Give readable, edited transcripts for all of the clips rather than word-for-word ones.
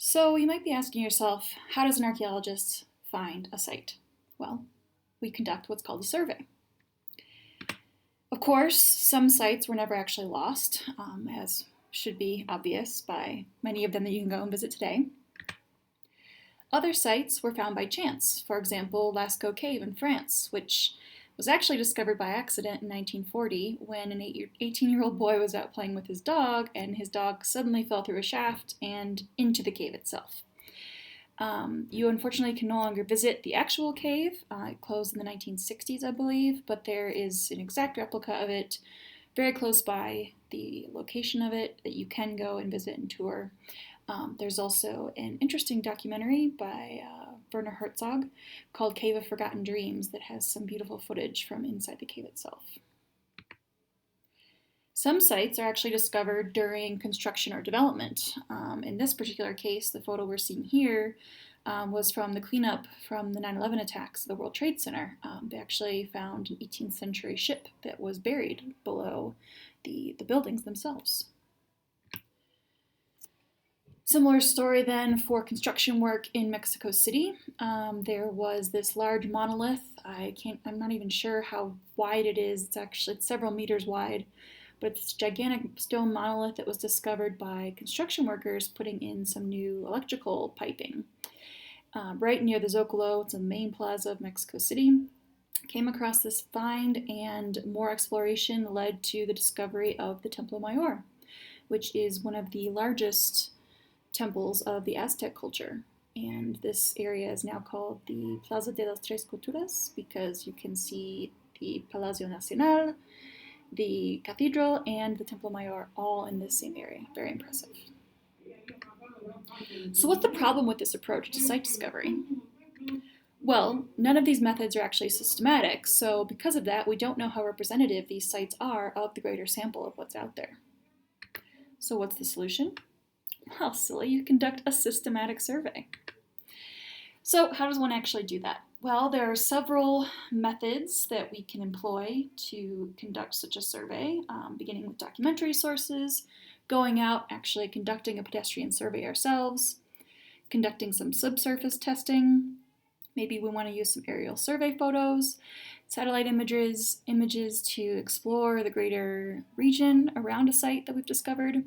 So you might be asking yourself, how does an archaeologist find a site? Well, we conduct what's called a survey. Of course, some sites were never actually lost, as should be obvious by many of them that you can go and visit today. Other sites were found by chance. For example, Lascaux Cave in France, which was actually discovered by accident in 1940 when an 18-year-old boy was out playing with his dog, and his dog suddenly fell through a shaft and into the cave itself. You unfortunately can no longer visit the actual cave. It closed in the 1960s, I believe, but there is an exact replica of it very close by the location of it that you can go and visit and tour. There's also an interesting documentary by Werner Herzog called Cave of Forgotten Dreams that has some beautiful footage from inside the cave itself. Some sites are actually discovered during construction or development. In this particular case, the photo we're seeing here was from the cleanup from the 9/11 attacks at the World Trade Center. They actually found an 18th century ship that was buried below the buildings themselves. Similar story then for construction work in Mexico City. There was this large monolith. I'm not even sure how wide it is. It's several meters wide, but it's a gigantic stone monolith that was discovered by construction workers putting in some new electrical piping. Right near the Zocalo, it's the main plaza of Mexico City. Came across this find, and more exploration led to the discovery of the Templo Mayor, which is one of the largest temples of the Aztec culture. And this area is now called the Plaza de las Tres Culturas because you can see the Palacio Nacional, the cathedral, and the Templo Mayor all in this same area. Very impressive. So what's the problem with this approach to site discovery? Well, none of these methods are actually systematic, so because of that, we don't know how representative these sites are of the greater sample of what's out there. So what's the solution? Well, silly, you conduct a systematic survey. So how does one actually do that? Well, there are several methods that we can employ to conduct such a survey, beginning with documentary sources, going out, actually conducting a pedestrian survey ourselves, conducting some subsurface testing. Maybe we want to use some aerial survey photos, satellite images to explore the greater region around a site that we've discovered.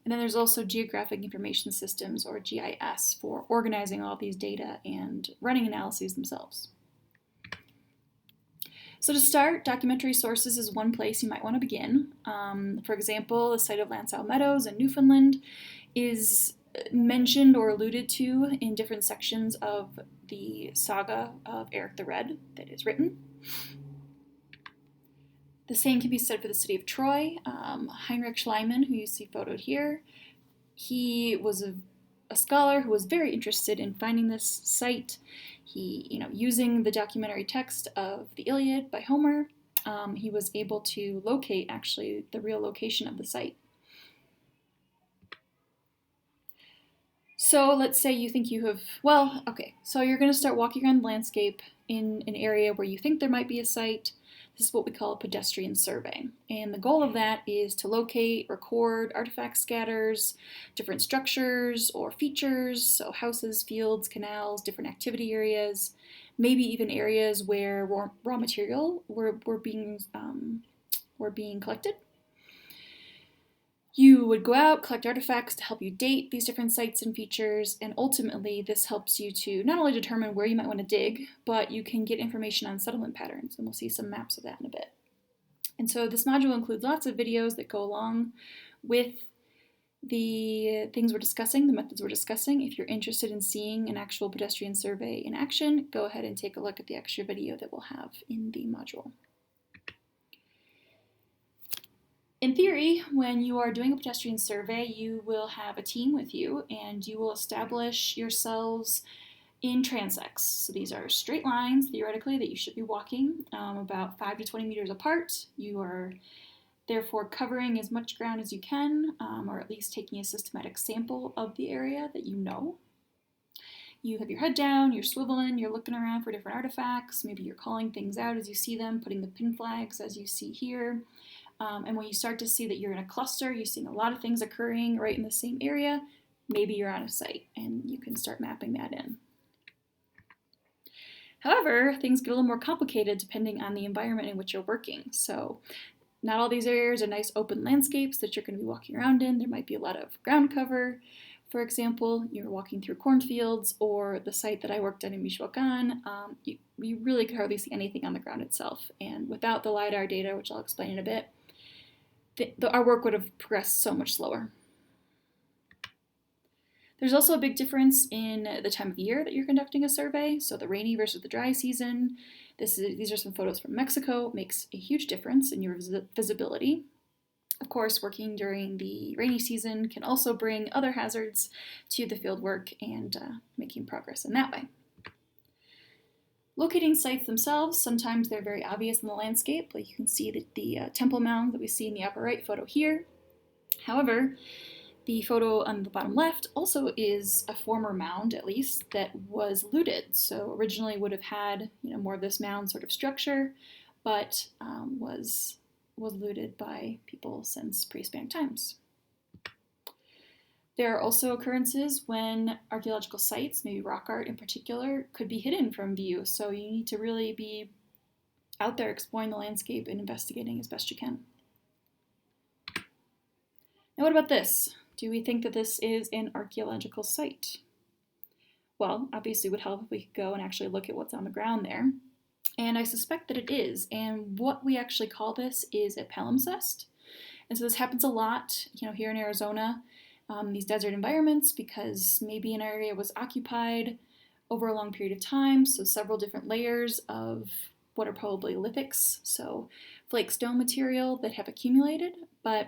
And then there's also geographic information systems, or GIS, for organizing all these data and running analyses themselves. So to start, documentary sources is one place you might want to begin. For example, the site of Lansau Meadows in Newfoundland is mentioned or alluded to in different sections of the saga of Eric the Red that is written. The same can be said for the city of Troy. Heinrich Schliemann, who you see photoed here, he was a scholar who was very interested in finding this site. He, using the documentary text of the Iliad by Homer, he was able to locate actually the real location of the site. So let's say you think you have, so you're going to start walking around the landscape in an area where you think there might be a site. This is what we call a pedestrian survey. And the goal of that is to locate, record artifact scatters, different structures or features, so houses, fields, canals, different activity areas, maybe even areas where raw material were being collected. You would go out, collect artifacts to help you date these different sites and features, and ultimately this helps you to not only determine where you might want to dig, but you can get information on settlement patterns, and we'll see some maps of that in a bit. And so this module includes lots of videos that go along with the things we're discussing, the methods we're discussing. If you're interested in seeing an actual pedestrian survey in action, go ahead and take a look at the extra video that we'll have in the module. In theory, when you are doing a pedestrian survey, you will have a team with you and you will establish yourselves in transects. So these are straight lines, theoretically, that you should be walking about 5 to 20 meters apart. You are therefore covering as much ground as you can, or at least taking a systematic sample of the area that you know. You have your head down, you're swiveling, you're looking around for different artifacts. Maybe you're calling things out as you see them, putting the pin flags as you see here. And when you start to see that you're in a cluster, you're seeing a lot of things occurring right in the same area, maybe you're on a site and you can start mapping that in. However, things get a little more complicated depending on the environment in which you're working. So not all these areas are nice open landscapes that you're going to be walking around in. There might be a lot of ground cover. For example, you're walking through cornfields, or the site that I worked at in Michoacan, you really could hardly see anything on the ground itself. And without the LIDAR data, which I'll explain in a bit, our work would have progressed so much slower. There's also a big difference in the time of year that you're conducting a survey, so the rainy versus the dry season. These are some photos from Mexico. It makes a huge difference in your visibility. Of course, working during the rainy season can also bring other hazards to the field work and making progress in that way. Locating sites themselves, sometimes they're very obvious in the landscape, like you can see the temple mound that we see in the upper right photo here. However, the photo on the bottom left also is a former mound, at least, that was looted. So originally would have had more of this mound sort of structure, but was looted by people since pre-Hispanic times. There are also occurrences when archaeological sites, maybe rock art in particular, could be hidden from view. So you need to really be out there exploring the landscape and investigating as best you can. Now what about this? Do we think that this is an archaeological site? Well, obviously it would help if we could go and actually look at what's on the ground there. And I suspect that it is. And what we actually call this is a palimpsest. And so this happens a lot, here in Arizona, these desert environments, because maybe an area was occupied over a long period of time. So several different layers of what are probably lithics, so flake stone material that have accumulated. But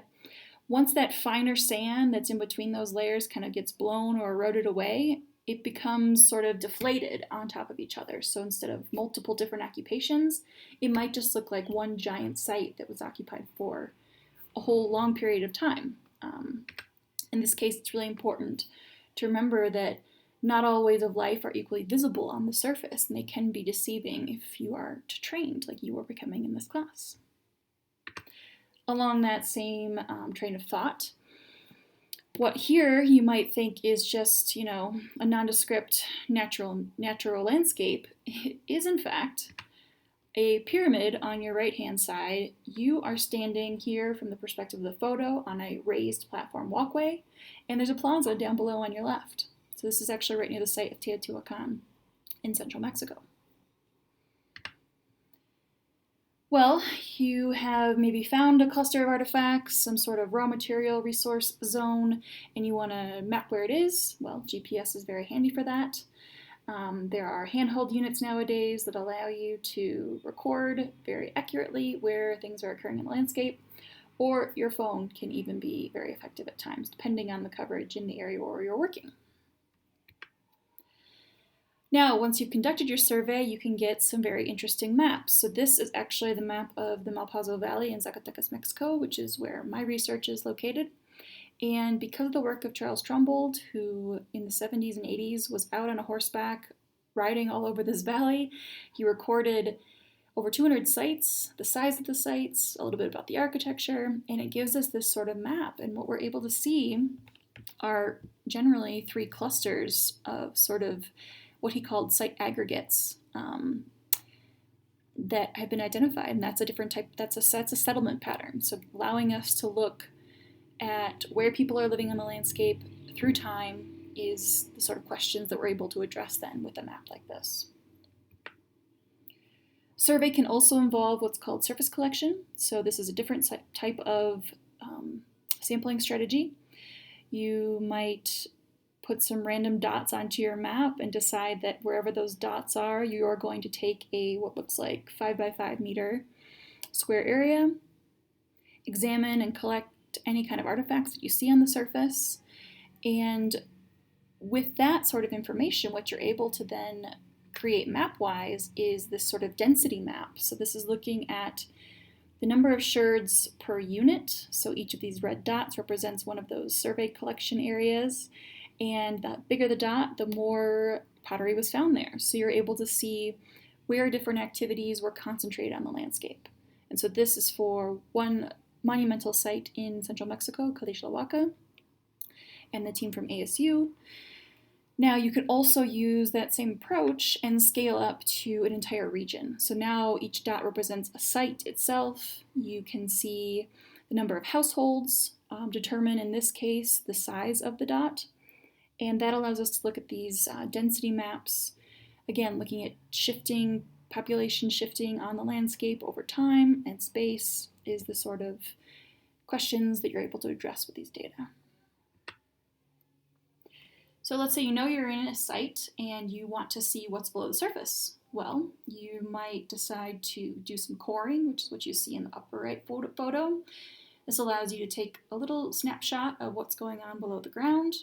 once that finer sand that's in between those layers kind of gets blown or eroded away, it becomes sort of deflated on top of each other. So instead of multiple different occupations, it might just look like one giant site that was occupied for a whole long period of time. In this case, it's really important to remember that not all ways of life are equally visible on the surface, and they can be deceiving if you are trained like you are becoming in this class. Along that same train of thought, what here you might think is just, a nondescript natural landscape is in fact a pyramid on your right-hand side. You are standing here from the perspective of the photo on a raised platform walkway, and there's a plaza down below on your left. So this is actually right near the site of Teotihuacan in central Mexico. Well, you have maybe found a cluster of artifacts, some sort of raw material resource zone, and you want to map where it is. Well, GPS is very handy for that. There are handheld units nowadays that allow you to record very accurately where things are occurring in the landscape, or your phone can even be very effective at times, depending on the coverage in the area where you're working. Now, once you've conducted your survey, you can get some very interesting maps. So this is actually the map of the Malpaso Valley in Zacatecas, Mexico, which is where my research is located. And because of the work of Charles Trumbold, who in the 70s and 80s was out on a horseback riding all over this valley, he recorded over 200 sites, the size of the sites, a little bit about the architecture, and it gives us this sort of map. And what we're able to see are generally three clusters of sort of what he called site aggregates that have been identified, and that's a different type. That's a settlement pattern. So allowing us to look at where people are living on the landscape through time is the sort of questions that we're able to address then with a map like this. Survey can also involve what's called surface collection. So this is a different type of sampling strategy. You might put some random dots onto your map and decide that wherever those dots are, you're going to take what looks like 5 by 5 meter square area, examine and collect any kind of artifacts that you see on the surface, and with that sort of information, what you're able to then create map-wise is this sort of density map. So this is looking at the number of sherds per unit. So each of these red dots represents one of those survey collection areas. And the bigger the dot, the more pottery was found there. So you're able to see where different activities were concentrated on the landscape. And so this is for one monumental site in central Mexico, COYOLXAUHQUI. and the team from ASU. Now you could also use that same approach and scale up to an entire region. So now each dot represents a site itself. You can see the number of households, determine in this case the size of the dot, and that allows us to look at these density maps, again looking at population shifting on the landscape over time and space is the sort of questions that you're able to address with these data. So let's say you know you're in a site and you want to see what's below the surface. Well, you might decide to do some coring, which is what you see in the upper right photo. This allows you to take a little snapshot of what's going on below the ground,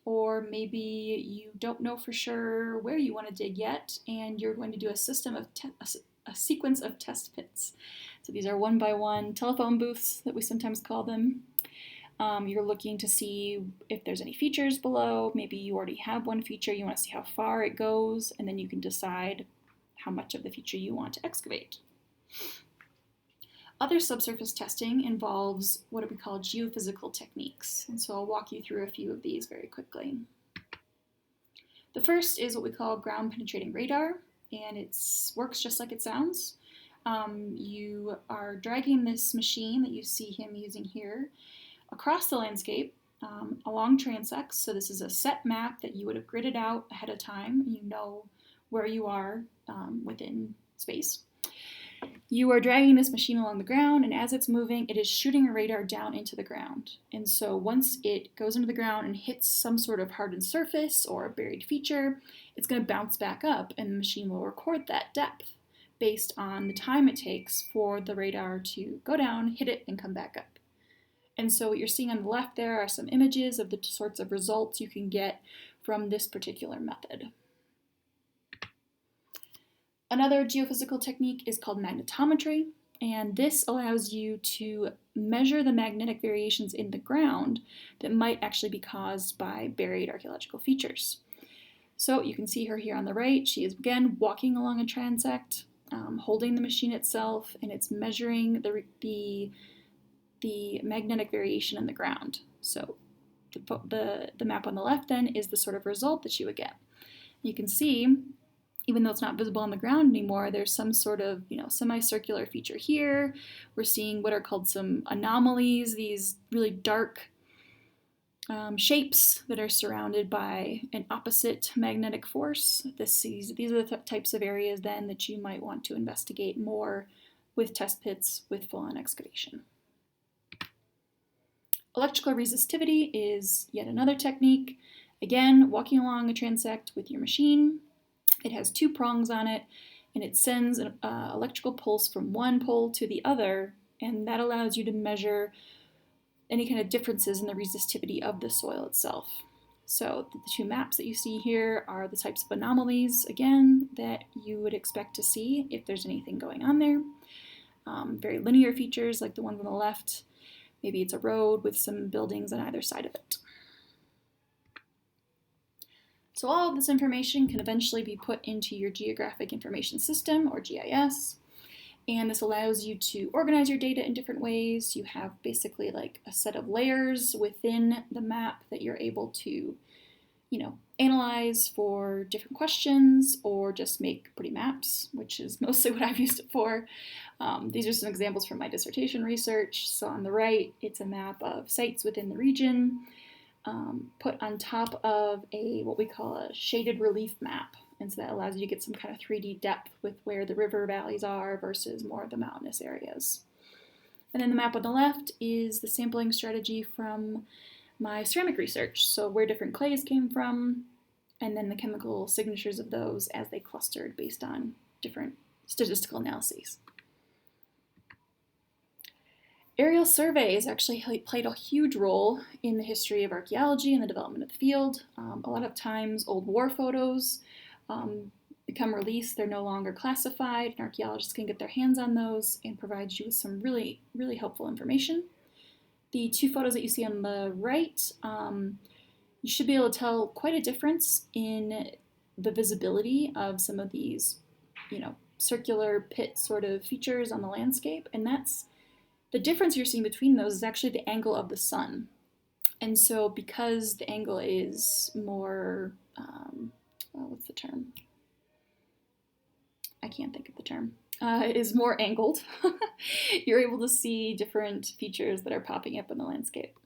or maybe you don't know for sure where you want to dig yet, and you're going to do a sequence of test pits. So these are 1x1 telephone booths that we sometimes call them. You're looking to see if there's any features below. Maybe you already have one feature, you want to see how far it goes, and then you can decide how much of the feature you want to excavate. Other subsurface testing involves what we call geophysical techniques, and so I'll walk you through a few of these very quickly. The first is what we call ground penetrating radar, and it works just like it sounds. You are dragging this machine that you see him using here across the landscape along transects. So this is a set map that you would have gridded out ahead of time. You know where you are within space. You are dragging this machine along the ground, and as it's moving, it is shooting a radar down into the ground. And so once it goes into the ground and hits some sort of hardened surface or a buried feature, it's going to bounce back up, and the machine will record that depth based on the time it takes for the radar to go down, hit it, and come back up. And so what you're seeing on the left there are some images of the sorts of results you can get from this particular method. Another geophysical technique is called magnetometry, and this allows you to measure the magnetic variations in the ground that might actually be caused by buried archaeological features. So you can see her here on the right. She is again walking along a transect, holding the machine itself, and it's measuring the magnetic variation in the ground. So the map on the left then is the sort of result that you would get. You can see, even though it's not visible on the ground anymore, there's some sort of semicircular feature here. We're seeing what are called some anomalies, these really dark shapes that are surrounded by an opposite magnetic force. These are the types of areas then that you might want to investigate more with test pits with full-on excavation. Electrical resistivity is yet another technique. Again, walking along a transect with your machine. It has two prongs on it, and it sends an electrical pulse from one pole to the other, and that allows you to measure any kind of differences in the resistivity of the soil itself. So the two maps that you see here are the types of anomalies, again, that you would expect to see if there's anything going on there. Very linear features like the ones on the left. Maybe it's a road with some buildings on either side of it. So all of this information can eventually be put into your Geographic Information System, or GIS, and this allows you to organize your data in different ways. You have basically like a set of layers within the map that you're able to, analyze for different questions or just make pretty maps, which is mostly what I've used it for. These are some examples from my dissertation research. So on the right, it's a map of sites within the region, put on top of what we call a shaded relief map. And so that allows you to get some kind of 3D depth with where the river valleys are versus more of the mountainous areas. And then the map on the left is the sampling strategy from my ceramic research. So where different clays came from, and then the chemical signatures of those as they clustered based on different statistical analyses. Aerial surveys actually played a huge role in the history of archaeology and the development of the field. A lot of times old war photos become released, they're no longer classified, and archaeologists can get their hands on those and provide you with some really, really helpful information. The two photos that you see on the right, you should be able to tell quite a difference in the visibility of some of these, circular pit sort of features on the landscape, and that's the difference you're seeing between those is actually the angle of the sun. And so because the angle is more, what's the term? I can't think of the term. Is more angled, you're able to see different features that are popping up in the landscape.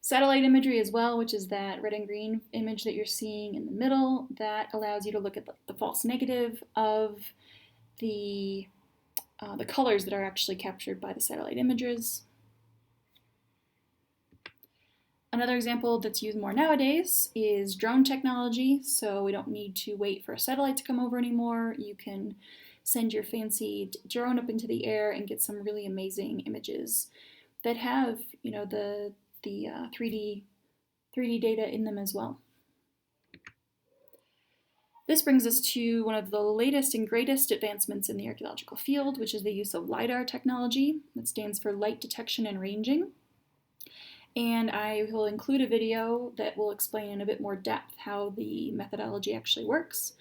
Satellite imagery as well, which is that red and green image that you're seeing in the middle, that allows you to look at the false negative of the colors that are actually captured by the satellite images. Another example that's used more nowadays is drone technology. So we don't need to wait for a satellite to come over anymore. You can send your fancy drone up into the air and get some really amazing images that have, you know, the 3D data in them as well. This brings us to one of the latest and greatest advancements in the archaeological field, which is the use of LIDAR technology. That stands for light detection and ranging. And I will include a video that will explain in a bit more depth how the methodology actually works.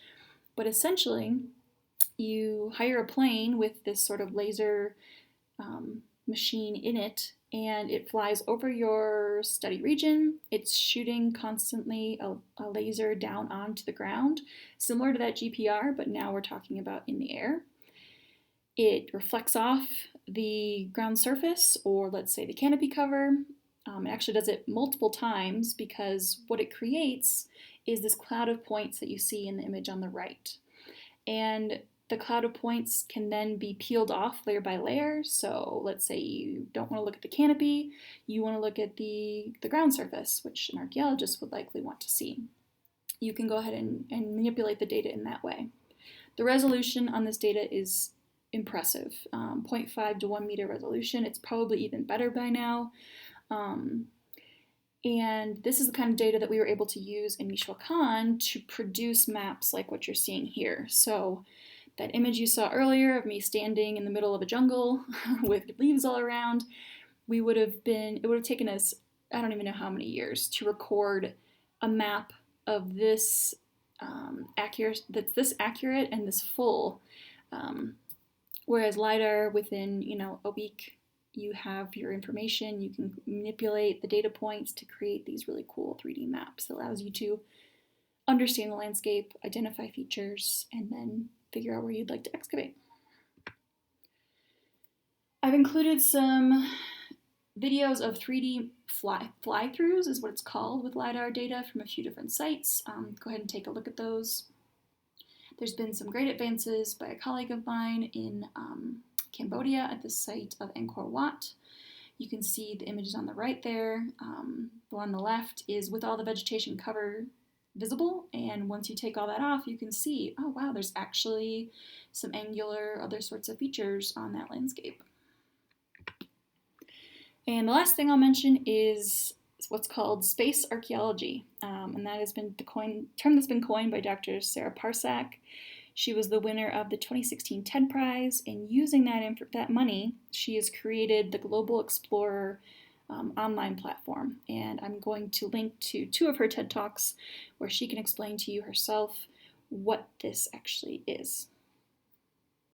But essentially, you hire a plane with this sort of laser machine in it, and it flies over your study region. It's shooting constantly a laser down onto the ground, similar to that GPR, but now we're talking about in the air. It reflects off the ground surface, or let's say the canopy cover. It actually does it multiple times because what it creates is this cloud of points that you see in the image on the right. And the cloud of points can then be peeled off layer by layer. So let's say you don't want to look at the canopy, you want to look at the ground surface, which an archaeologist would likely want to see. You can go ahead and manipulate the data in that way. The resolution on this data is impressive, 0.5 to 1 meter resolution. It's probably even better by now. And this is the kind of data that we were able to use in Michoacan to produce maps like what you're seeing here. So that image you saw earlier of me standing in the middle of a jungle with leaves all around, it would have taken us, I don't even know how many years to record a map of this that's this accurate and this full. Whereas LIDAR, within a week, you have your information, you can manipulate the data points to create these really cool 3D maps. It allows you to understand the landscape, identify features, and then figure out where you'd like to excavate. I've included some videos of 3D fly-throughs, is what it's called, with LIDAR data from a few different sites. Go ahead and take a look at those. There's been some great advances by a colleague of mine in Cambodia at the site of Angkor Wat. You can see the images on the right there. The one on the left is with all the vegetation cover visible, and once you take all that off, you can see, oh wow, there's actually some angular, other sorts of features on that landscape. And the last thing I'll mention is what's called space archaeology, and that has been the term that's been coined by Dr. Sarah Parsak. She was the winner of the 2016 TED Prize, and using that money, she has created the Global Explorer online platform. And I'm going to link to 2 of her TED Talks where she can explain to you herself what this actually is.